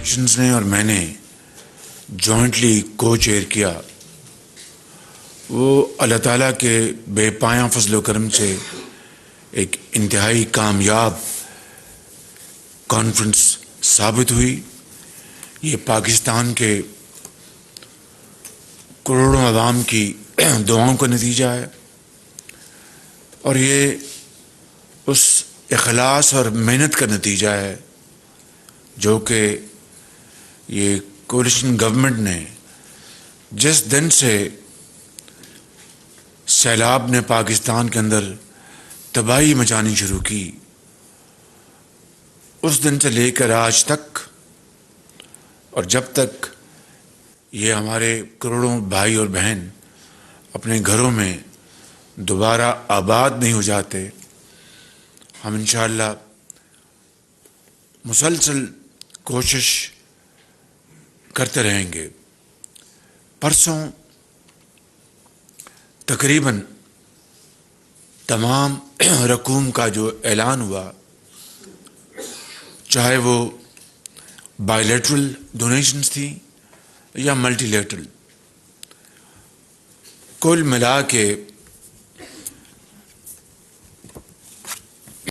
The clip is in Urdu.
الیکشنز نے اور میں نے جوائنٹلی کو چیئر کیا، وہ اللہ تعالیٰ کے بے پایاں فضل و کرم سے ایک انتہائی کامیاب کانفرنس ثابت ہوئی۔ یہ پاکستان کے کروڑوں عوام کی دعاؤں کا نتیجہ ہے، اور یہ اس اخلاص اور محنت کا نتیجہ ہے جو کہ یہ کولیشن گورنمنٹ نے جس دن سے سیلاب نے پاکستان کے اندر تباہی مچانی شروع کی، اس دن سے لے کر آج تک، اور جب تک یہ ہمارے کروڑوں بھائی اور بہن اپنے گھروں میں دوبارہ آباد نہیں ہو جاتے، ہم انشاءاللہ مسلسل کوشش کرتے رہیں گے۔ پرسوں تقریباً تمام رقوم کا جو اعلان ہوا، چاہے وہ بائی لیٹرل ڈونیشنز تھی یا ملٹی لیٹرل، کل ملا کے